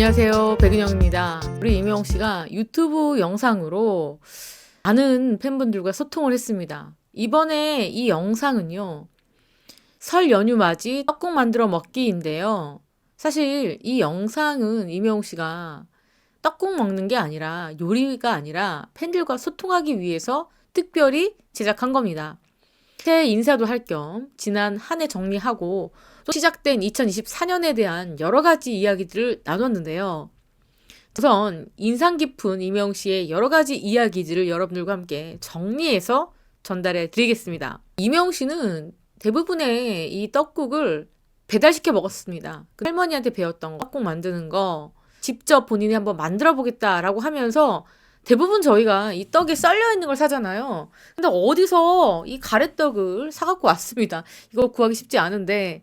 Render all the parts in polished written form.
안녕하세요. 백은영입니다. 우리 임영웅 씨가 유튜브 영상으로 많은 팬분들과 소통을 했습니다. 이번에 이 영상은요, 설 연휴 맞이 떡국 만들어 먹기인데요. 사실 이 영상은 임영웅 씨가 떡국 먹는 게 아니라, 요리가 아니라 팬들과 소통하기 위해서 특별히 제작한 겁니다. 새해 인사도 할 겸 지난 한 해 정리하고 또 시작된 2024년에 대한 여러 가지 이야기들을 나눴는데요. 우선 인상 깊은 임영웅 씨의 여러 가지 이야기들을 여러분들과 함께 정리해서 전달해 드리겠습니다. 임영웅 씨는 대부분의 이 떡국을 배달시켜 먹었습니다. 그 할머니한테 배웠던 떡국 만드는 거 직접 본인이 한번 만들어 보겠다라고 하면서 대부분 저희가 이 떡에 썰려 있는 걸 사잖아요. 근데 어디서 이 가래떡을 사갖고 왔습니다. 이거 구하기 쉽지 않은데.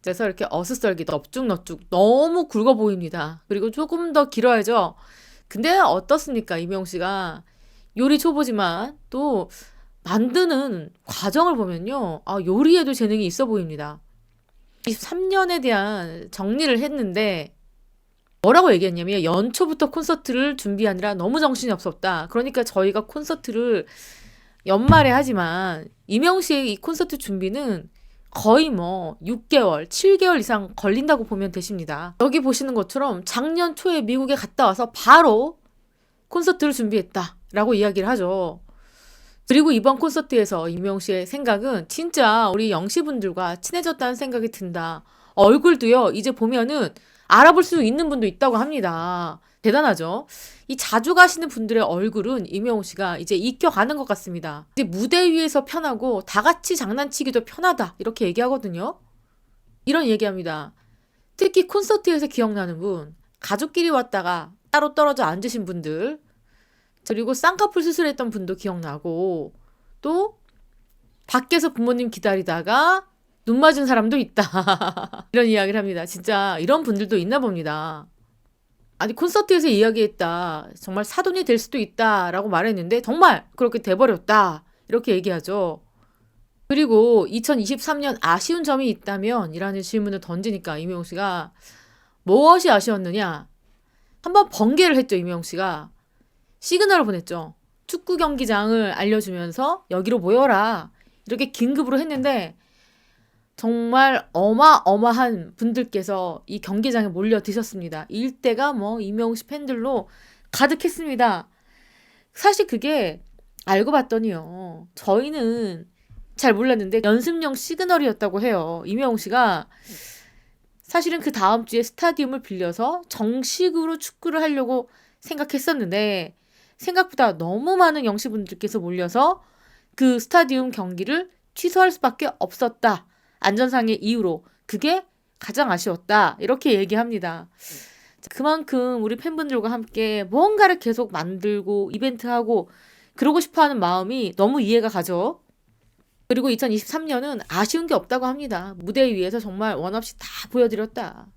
그래서 이렇게 어슷썰기 넙죽넙죽 너무 굵어 보입니다. 그리고 조금 더 길어야죠. 근데 어떻습니까? 임영웅 씨가 요리 초보지만 또 만드는 과정을 보면요. 요리에도 재능이 있어 보입니다. 23년에 대한 정리를 했는데 뭐라고 얘기했냐면 연초부터 콘서트를 준비하느라 너무 정신이 없었다. 그러니까 저희가 콘서트를 연말에 하지만 임영웅 씨의 이 콘서트 준비는 거의 6개월, 7개월 이상 걸린다고 보면 되십니다. 여기 보시는 것처럼 작년 초에 미국에 갔다 와서 바로 콘서트를 준비했다라고 이야기를 하죠. 그리고 이번 콘서트에서 임영웅 씨의 생각은 진짜 우리 영시분들과 친해졌다는 생각이 든다. 얼굴도요, 이제 보면은 알아볼 수 있는 분도 있다고 합니다. 대단하죠? 이 자주 가시는 분들의 얼굴은 임영웅 씨가 이제 익혀가는 것 같습니다. 이제 무대 위에서 편하고 다 같이 장난치기도 편하다. 이렇게 얘기하거든요. 이런 얘기합니다. 특히 콘서트에서 기억나는 분, 가족끼리 왔다가 따로 떨어져 앉으신 분들, 그리고 쌍꺼풀 수술했던 분도 기억나고, 또 밖에서 부모님 기다리다가 눈 맞은 사람도 있다. 이런 이야기를 합니다. 진짜 이런 분들도 있나 봅니다. 아니 콘서트에서 이야기했다. 정말 사돈이 될 수도 있다라고 말했는데 정말 그렇게 돼버렸다. 이렇게 얘기하죠. 그리고 2023년 아쉬운 점이 있다면? 이라는 질문을 던지니까 임영웅 씨가 무엇이 아쉬웠느냐? 한번 번개를 했죠. 임영웅 씨가. 시그널을 보냈죠. 축구 경기장을 알려주면서 여기로 모여라. 이렇게 긴급으로 했는데 정말 어마어마한 분들께서 이 경기장에 몰려드셨습니다. 일대가 임영웅 씨 팬들로 가득했습니다. 사실 그게 알고 봤더니요. 저희는 잘 몰랐는데 연습용 시그널이었다고 해요. 임영웅 씨가 사실은 그 다음 주에 스타디움을 빌려서 정식으로 축구를 하려고 생각했었는데 생각보다 너무 많은 영시분들께서 몰려서 그 스타디움 경기를 취소할 수밖에 없었다. 안전상의 이유로. 그게 가장 아쉬웠다. 이렇게 얘기합니다. 그만큼 우리 팬분들과 함께 뭔가를 계속 만들고 이벤트하고 그러고 싶어하는 마음이 너무 이해가 가죠. 그리고 2023년은 아쉬운 게 없다고 합니다. 무대 위에서 정말 원없이 다 보여드렸다.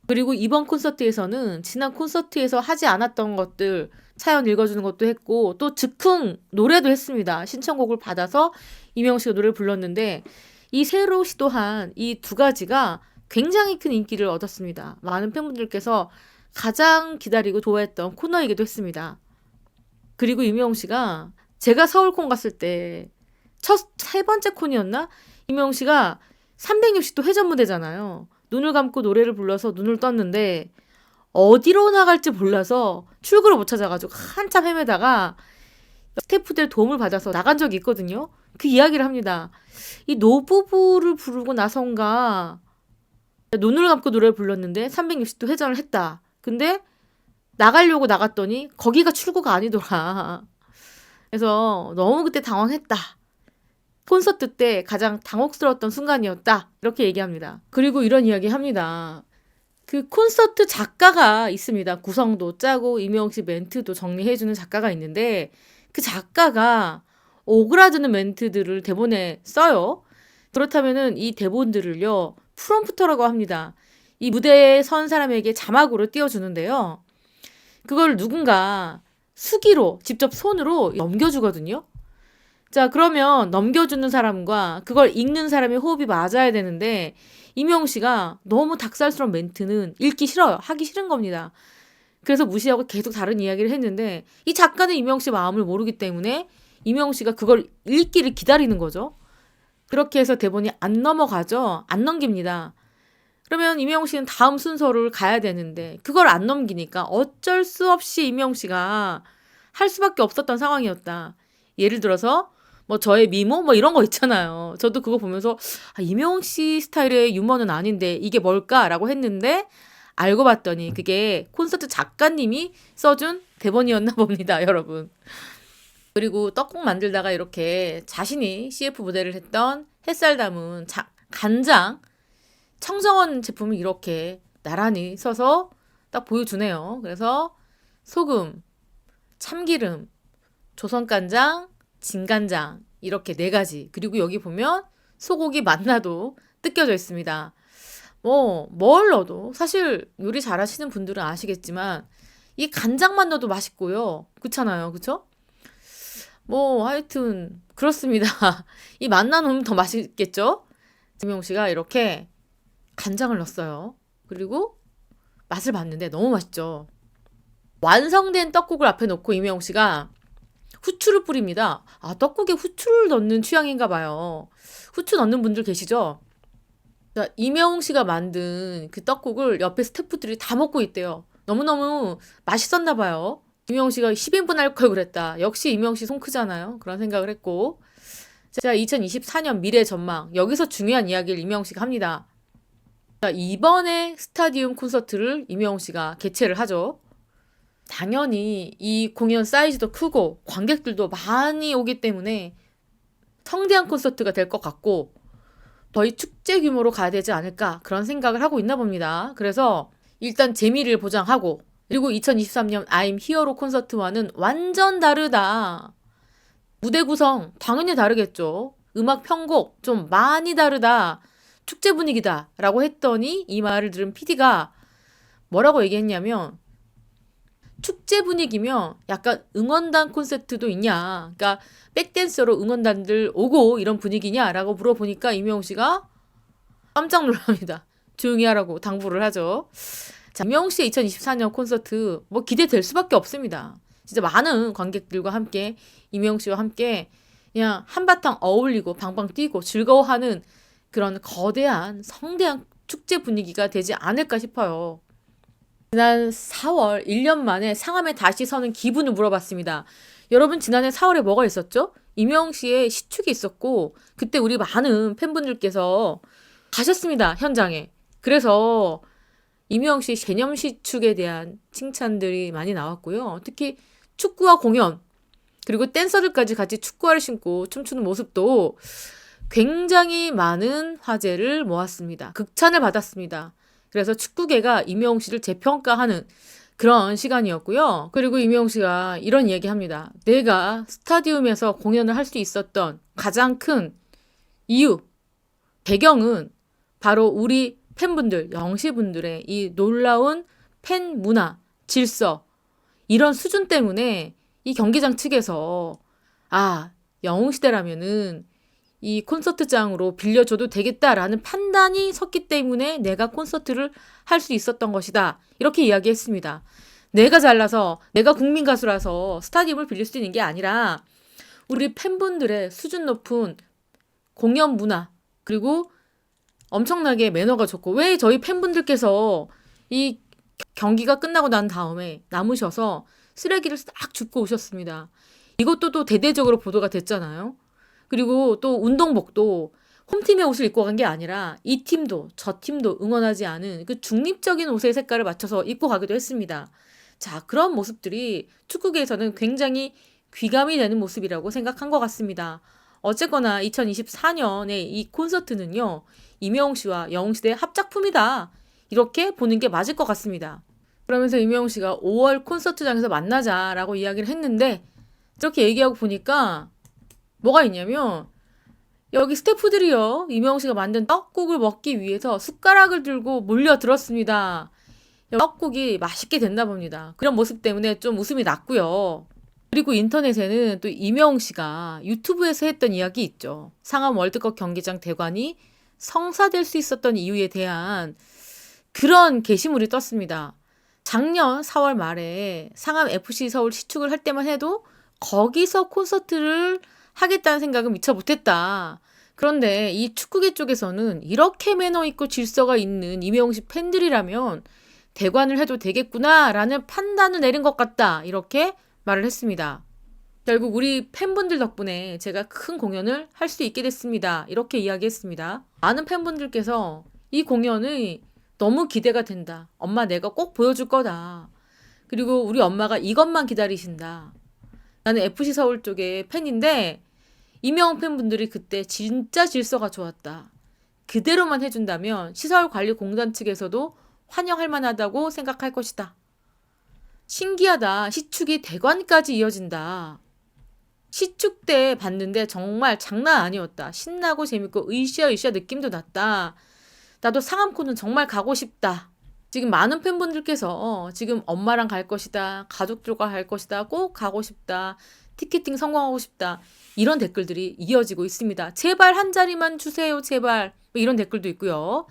그리고 이번 콘서트에서는 지난 콘서트에서 하지 않았던 것들 사연 읽어주는 것도 했고 또 즉흥 노래도 했습니다. 신청곡을 받아서 임영웅 씨가 노래를 불렀는데 이 새로 시도한 이 두 가지가 굉장히 큰 인기를 얻었습니다. 많은 팬분들께서 가장 기다리고 좋아했던 코너이기도 했습니다. 그리고 임영웅 씨가 제가 서울콘 갔을 때 세 번째 콘이었나? 임영웅 씨가 360도 회전 무대잖아요. 눈을 감고 노래를 불러서 눈을 떴는데 어디로 나갈지 몰라서 출구를 못 찾아가지고 한참 헤매다가 스태프들 도움을 받아서 나간 적이 있거든요. 그 이야기를 합니다. 이 노부부를 부르고 나선가 눈을 감고 노래를 불렀는데 360도 회전을 했다. 근데 나가려고 나갔더니 거기가 출구가 아니더라. 그래서 너무 그때 당황했다. 콘서트 때 가장 당혹스러웠던 순간이었다. 이렇게 얘기합니다. 그리고 이런 이야기 합니다. 그 콘서트 작가가 있습니다. 구성도 짜고 임영웅 씨 멘트도 정리해주는 작가가 있는데 그 작가가 오그라드는 멘트들을 대본에 써요. 그렇다면은 이 대본들을요, 프롬프터라고 합니다. 이 무대에 선 사람에게 자막으로 띄워주는데요. 그걸 누군가 수기로 직접 손으로 넘겨주거든요. 자, 그러면 넘겨주는 사람과 그걸 읽는 사람의 호흡이 맞아야 되는데 이명웅 씨가 너무 닭살스러운 멘트는 읽기 싫어요. 하기 싫은 겁니다. 그래서 무시하고 계속 다른 이야기를 했는데 이 작가는 이명웅 씨 마음을 모르기 때문에 이명웅 씨가 그걸 읽기를 기다리는 거죠. 그렇게 해서 대본이 안 넘어가죠. 안 넘깁니다. 그러면 이명웅 씨는 다음 순서를 가야 되는데 그걸 안 넘기니까 어쩔 수 없이 이명웅 씨가 할 수밖에 없었던 상황이었다. 예를 들어서 뭐 저의 미모 뭐 이런 거 있잖아요. 저도 그거 보면서 이명웅 씨 스타일의 유머는 아닌데 이게 뭘까라고 했는데 알고 봤더니 그게 콘서트 작가님이 써준 대본이었나 봅니다, 여러분. 그리고 떡국 만들다가 이렇게 자신이 CF 모델을 했던 햇살 담은 간장 청정원 제품을 이렇게 나란히 써서 딱 보여주네요. 그래서 소금, 참기름, 조선간장, 진간장 이렇게 4가지. 그리고 여기 보면 소고기 맛나도 뜯겨져 있습니다. 뭘 넣어도 사실 요리 잘하시는 분들은 아시겠지만 이 간장만 넣어도 맛있고요. 그렇잖아요. 그쵸? 하여튼 그렇습니다. 이 맛나 놓으면 더 맛있겠죠? 김용 씨가 이렇게 간장을 넣었어요. 그리고 맛을 봤는데 너무 맛있죠. 완성된 떡국을 앞에 놓고 이명웅 씨가 후추를 뿌립니다. 떡국에 후추를 넣는 취향인가 봐요. 후추 넣는 분들 계시죠? 자, 이명웅 씨가 만든 그 떡국을 옆에 스태프들이 다 먹고 있대요. 너무너무 맛있었나 봐요. 이명웅 씨가 10인분 할 걸 그랬다. 역시 이명웅 씨 손 크잖아요. 그런 생각을 했고. 자, 2024년 미래 전망. 여기서 중요한 이야기를 이명웅 씨가 합니다. 자, 이번에 스타디움 콘서트를 이명웅 씨가 개최를 하죠. 당연히 이 공연 사이즈도 크고 관객들도 많이 오기 때문에 성대한 콘서트가 될 것 같고 거의 축제 규모로 가야 되지 않을까 그런 생각을 하고 있나 봅니다. 그래서 일단 재미를 보장하고 그리고 2023년 I'm 히어로 콘서트와는 완전 다르다. 무대 구성 당연히 다르겠죠. 음악 편곡 좀 많이 다르다. 축제 분위기다 라고 했더니 이 말을 들은 PD가 뭐라고 얘기했냐면 축제 분위기면 약간 응원단 콘서트도 있냐. 그러니까 백댄서로 응원단들 오고 이런 분위기냐라고 물어보니까 이명웅 씨가 깜짝 놀랍니다. 조용히 하라고 당부를 하죠. 자, 이명웅 씨의 2024년 콘서트 기대될 수밖에 없습니다. 진짜 많은 관객들과 함께 이명웅 씨와 함께 그냥 한바탕 어울리고 방방 뛰고 즐거워하는 그런 거대한 성대한 축제 분위기가 되지 않을까 싶어요. 지난 4월 1년 만에 상암에 다시 서는 기분을 물어봤습니다. 여러분 지난해 4월에 뭐가 있었죠? 이명웅 씨의 시축이 있었고 그때 우리 많은 팬분들께서 가셨습니다. 현장에. 그래서 이명웅 씨 개념 시축에 대한 칭찬들이 많이 나왔고요. 특히 축구와 공연 그리고 댄서들까지 같이 축구화를 신고 춤추는 모습도 굉장히 많은 화제를 모았습니다. 극찬을 받았습니다. 그래서 축구계가 이명웅 씨를 재평가하는 그런 시간이었고요. 그리고 이명웅 씨가 이런 얘기합니다. 내가 스타디움에서 공연을 할 수 있었던 가장 큰 이유, 배경은 바로 우리 팬분들, 영시분들의 이 놀라운 팬 문화, 질서 이런 수준 때문에 이 경기장 측에서 영웅시대라면은 이 콘서트장으로 빌려줘도 되겠다라는 판단이 섰기 때문에 내가 콘서트를 할 수 있었던 것이다. 이렇게 이야기했습니다. 내가 잘나서 내가 국민 가수라서 스타디움을 빌릴 수 있는 게 아니라 우리 팬분들의 수준 높은 공연 문화 그리고 엄청나게 매너가 좋고 왜 저희 팬분들께서 이 경기가 끝나고 난 다음에 남으셔서 쓰레기를 싹 줍고 오셨습니다. 이것도 또 대대적으로 보도가 됐잖아요. 그리고 또 운동복도 홈팀의 옷을 입고 간 게 아니라 이 팀도 저 팀도 응원하지 않은 그 중립적인 옷의 색깔을 맞춰서 입고 가기도 했습니다. 자, 그런 모습들이 축구계에서는 굉장히 귀감이 되는 모습이라고 생각한 것 같습니다. 어쨌거나 2024년의 이 콘서트는요. 이명웅 씨와 영웅시대의 합작품이다. 이렇게 보는 게 맞을 것 같습니다. 그러면서 이명웅 씨가 5월 콘서트장에서 만나자라고 이야기를 했는데 이렇게 얘기하고 보니까 뭐가 있냐면 여기 스태프들이요. 이명웅 씨가 만든 떡국을 먹기 위해서 숟가락을 들고 몰려들었습니다. 떡국이 맛있게 됐나 봅니다. 그런 모습 때문에 좀 웃음이 났고요. 그리고 인터넷에는 또 이명웅 씨가 유튜브에서 했던 이야기 있죠. 상암 월드컵 경기장 대관이 성사될 수 있었던 이유에 대한 그런 게시물이 떴습니다. 작년 4월 말에 상암 FC 서울 시축을 할 때만 해도 거기서 콘서트를 하겠다는 생각은 미처 못했다. 그런데 이 축구계 쪽에서는 이렇게 매너 있고 질서가 있는 이명웅 씨 팬들이라면 대관을 해도 되겠구나라는 판단을 내린 것 같다. 이렇게 말을 했습니다. 결국 우리 팬분들 덕분에 제가 큰 공연을 할 수 있게 됐습니다. 이렇게 이야기했습니다. 많은 팬분들께서 이 공연이 너무 기대가 된다. 엄마 내가 꼭 보여줄 거다. 그리고 우리 엄마가 이것만 기다리신다. 나는 FC 서울 쪽의 팬인데 이명웅 팬분들이 그때 진짜 질서가 좋았다. 그대로만 해준다면 시설관리공단 측에서도 환영할 만하다고 생각할 것이다. 신기하다. 시축이 대관까지 이어진다. 시축 때 봤는데 정말 장난 아니었다. 신나고 재밌고 으쌰으쌰 느낌도 났다. 나도 상암콘은 정말 가고 싶다. 지금 많은 팬분들께서 지금 엄마랑 갈 것이다. 가족들과 갈 것이다. 꼭 가고 싶다. 티켓팅 성공하고 싶다. 이런 댓글들이 이어지고 있습니다. 제발 한 자리만 주세요. 제발. 이런 댓글도 있고요.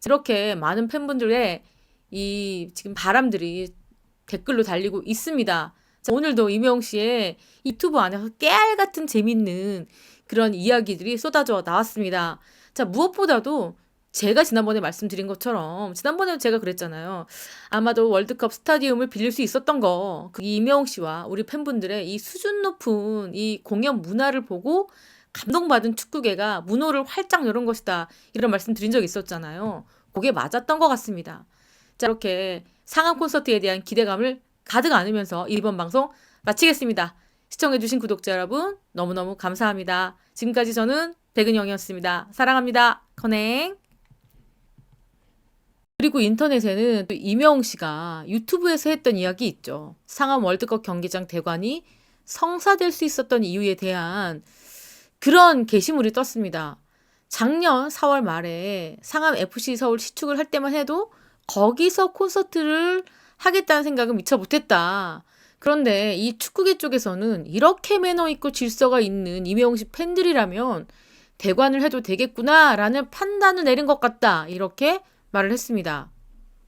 이렇게 많은 팬분들의 이 지금 바람들이 댓글로 달리고 있습니다. 자, 오늘도 이명웅 씨의 유튜브 안에서 깨알 같은 재밌는 그런 이야기들이 쏟아져 나왔습니다. 자, 무엇보다도 제가 지난번에 말씀드린 것처럼 지난번에 제가 그랬잖아요. 아마도 월드컵 스타디움을 빌릴 수 있었던 거 그 이명웅 씨와 우리 팬분들의 이 수준 높은 이 공연 문화를 보고 감동받은 축구계가 문호를 활짝 열은 것이다. 이런 말씀 드린 적 있었잖아요. 그게 맞았던 것 같습니다. 자, 이렇게 상암 콘서트에 대한 기대감을 가득 안으면서 이번 방송 마치겠습니다. 시청해주신 구독자 여러분 너무너무 감사합니다. 지금까지 저는 백은영이었습니다. 사랑합니다. 커넥. 그리고 인터넷에는 또 이명웅 씨가 유튜브에서 했던 이야기 있죠. 상암 월드컵 경기장 대관이 성사될 수 있었던 이유에 대한 그런 게시물이 떴습니다. 작년 4월 말에 상암 FC 서울 시축을 할 때만 해도 거기서 콘서트를 하겠다는 생각은 미처 못했다. 그런데 이 축구계 쪽에서는 이렇게 매너 있고 질서가 있는 이명웅 씨 팬들이라면 대관을 해도 되겠구나라는 판단을 내린 것 같다. 이렇게 말을 했습니다.